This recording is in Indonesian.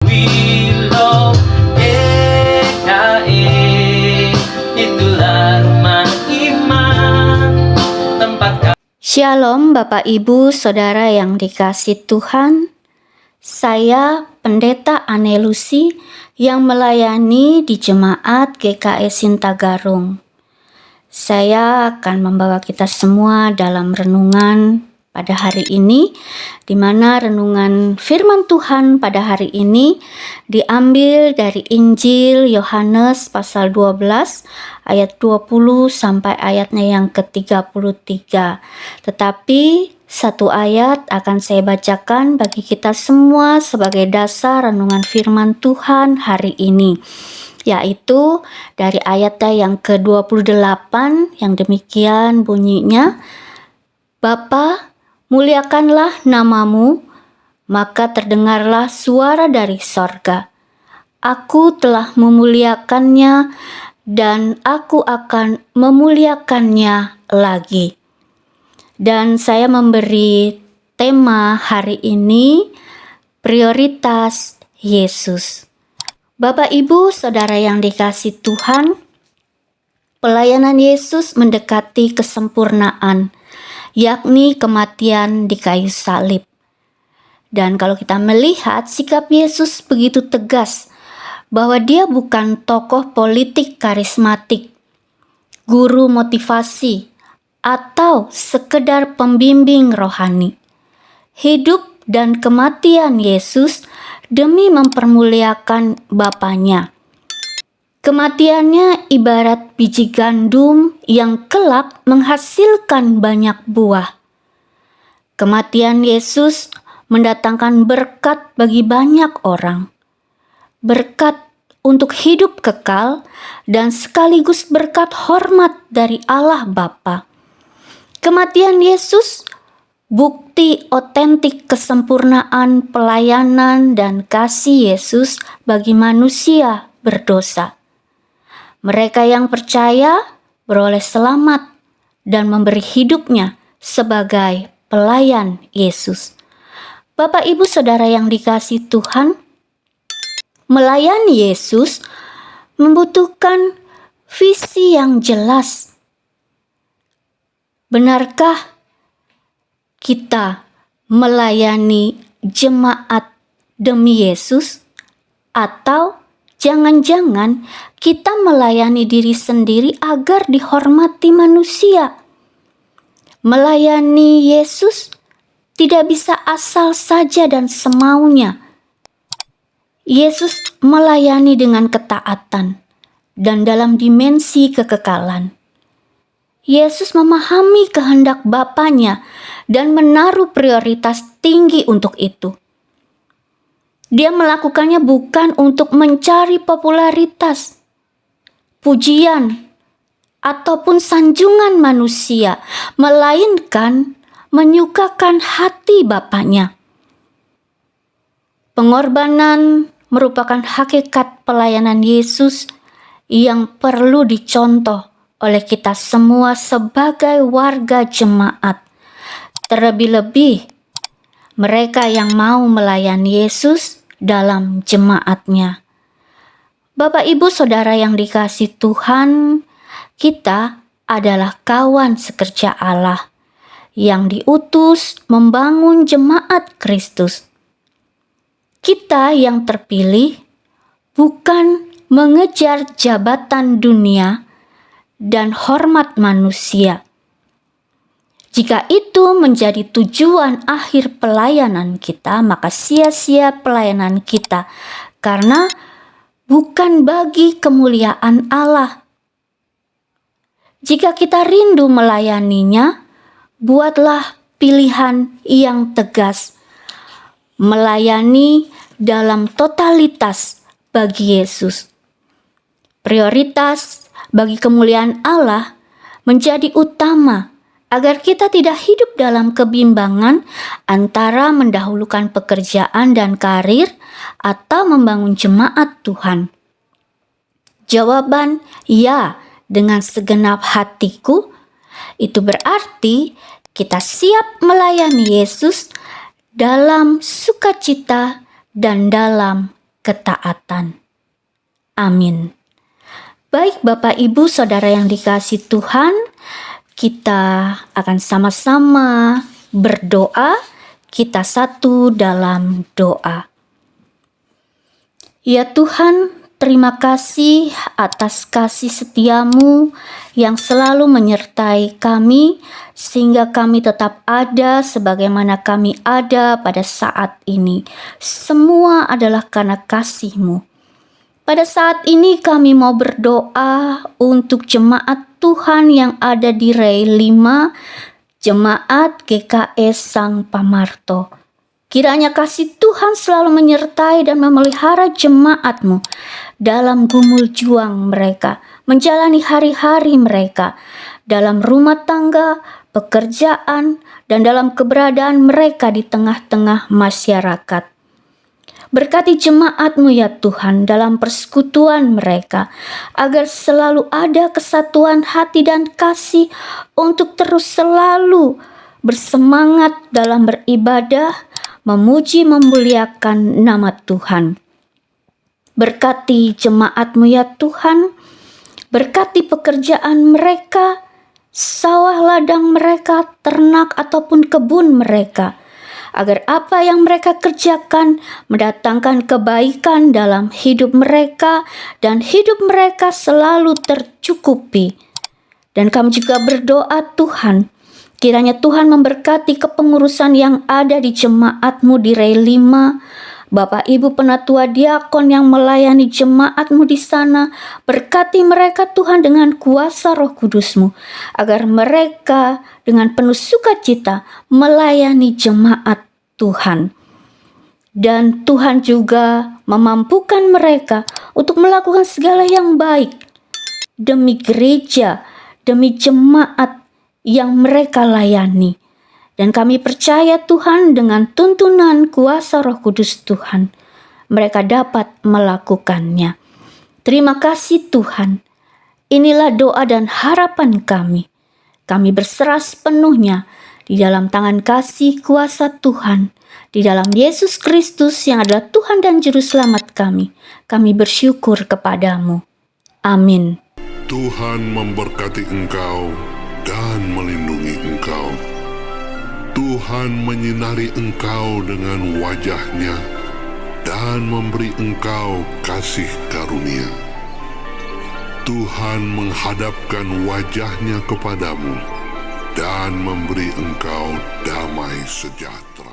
Willow GKI, itulah rumah iman, tempat. Shalom Bapak Ibu Saudara yang dikasih Tuhan. Saya Pendeta Ane Lucy yang melayani di Jemaat GKI Sintagarung. Saya akan membawa kita semua dalam renungan pada hari ini, di mana renungan firman Tuhan pada hari ini diambil dari Injil Yohanes pasal 12 ayat 20 sampai ayatnya yang ke-33. Tetapi satu ayat akan saya bacakan bagi kita semua sebagai dasar renungan firman Tuhan hari ini, yaitu dari ayatnya yang ke-28 yang demikian bunyinya, Bapa, muliakanlah namamu, maka terdengarlah suara dari sorga. Aku telah memuliakannya dan aku akan memuliakannya lagi. Dan saya memberi tema hari ini, prioritas Yesus. Bapak Ibu Saudara yang dikasih Tuhan, pelayanan Yesus mendekati kesempurnaan, yakni kematian di kayu salib. Dan kalau kita melihat sikap Yesus begitu tegas bahwa dia bukan tokoh politik karismatik, guru motivasi, atau sekedar pembimbing rohani. Hidup dan kematian Yesus demi mempermuliakan Bapanya. Kematiannya ibarat biji gandum yang kelak menghasilkan banyak buah. Kematian Yesus mendatangkan berkat bagi banyak orang. Berkat untuk hidup kekal dan sekaligus berkat hormat dari Allah Bapa. Kematian Yesus bukti otentik kesempurnaan pelayanan dan kasih Yesus bagi manusia berdosa. Mereka yang percaya beroleh selamat dan memberi hidupnya sebagai pelayan Yesus. Bapak Ibu Saudara yang dikasih Tuhan, melayani Yesus membutuhkan visi yang jelas. Benarkah kita melayani jemaat demi Yesus? Atau jangan-jangan kita melayani diri sendiri agar dihormati manusia? Melayani Yesus tidak bisa asal saja dan semaunya. Yesus melayani dengan ketaatan dan dalam dimensi kekekalan. Yesus memahami kehendak Bapanya dan menaruh prioritas tinggi untuk itu. Dia melakukannya bukan untuk mencari popularitas, pujian, ataupun sanjungan manusia, melainkan menyukakan hati Bapanya. Pengorbanan merupakan hakikat pelayanan Yesus yang perlu dicontoh oleh kita semua sebagai warga jemaat. Terlebih-lebih mereka yang mau melayani Yesus dalam jemaatnya. Bapak Ibu Saudara yang dikasih Tuhan, kita adalah kawan sekerja Allah yang diutus membangun jemaat Kristus. Kita yang terpilih bukan mengejar jabatan dunia dan hormat manusia. Jika itu menjadi tujuan akhir pelayanan kita, maka sia-sia pelayanan kita, karena bukan bagi kemuliaan Allah. Jika kita rindu melayaninya, buatlah pilihan yang tegas, melayani dalam totalitas bagi Yesus. Prioritas bagi kemuliaan Allah menjadi utama agar kita tidak hidup dalam kebimbangan antara mendahulukan pekerjaan dan karir atau membangun jemaat Tuhan. Jawaban ya dengan segenap hatiku itu berarti kita siap melayani Yesus dalam sukacita dan dalam ketaatan. Amin. Baik Bapak Ibu Saudara yang dikasihi Tuhan, kita akan sama-sama berdoa. Kita satu dalam doa. Ya Tuhan, terima kasih atas kasih setiamu yang selalu menyertai kami, sehingga kami tetap ada sebagaimana kami ada pada saat ini. Semua adalah karena kasih-Mu. Pada saat ini kami mau berdoa untuk jemaat Tuhan yang ada di Rei 5, Jemaat GKS Sang Pamarto. Kiranya kasih Tuhan selalu menyertai dan memelihara jemaat-Mu dalam gumul juang mereka, menjalani hari-hari mereka, dalam rumah tangga, pekerjaan, dan dalam keberadaan mereka di tengah-tengah masyarakat. Berkati jemaat-Mu ya Tuhan dalam persekutuan mereka, agar selalu ada kesatuan hati dan kasih untuk terus selalu bersemangat dalam beribadah, memuji memuliakan nama Tuhan. Berkati jemaat-Mu ya Tuhan, berkati pekerjaan mereka, sawah ladang mereka, ternak ataupun kebun mereka, agar apa yang mereka kerjakan mendatangkan kebaikan dalam hidup mereka dan hidup mereka selalu tercukupi. Dan kami juga berdoa Tuhan, kiranya Tuhan memberkati kepengurusan yang ada di jemaat-Mu di Rei 5, Bapak Ibu penatua diakon yang melayani jemaat-Mu di sana. Berkati mereka Tuhan dengan kuasa Roh Kudus-Mu, agar mereka dengan penuh sukacita melayani jemaat Tuhan. Dan Tuhan juga memampukan mereka untuk melakukan segala yang baik demi gereja, demi jemaat yang mereka layani. Dan kami percaya Tuhan dengan tuntunan kuasa Roh Kudus Tuhan, mereka dapat melakukannya. Terima kasih Tuhan. Inilah doa dan harapan kami. Kami berserah sepenuhnya di dalam tangan kasih kuasa Tuhan, di dalam Yesus Kristus yang adalah Tuhan dan Juru Selamat kami. Kami bersyukur kepadamu. Amin. Tuhan memberkati engkau dan melindungi engkau. Tuhan menyinari engkau dengan wajah-Nya dan memberi engkau kasih karunia. Tuhan menghadapkan wajah-Nya kepadamu dan memberi engkau damai sejahtera.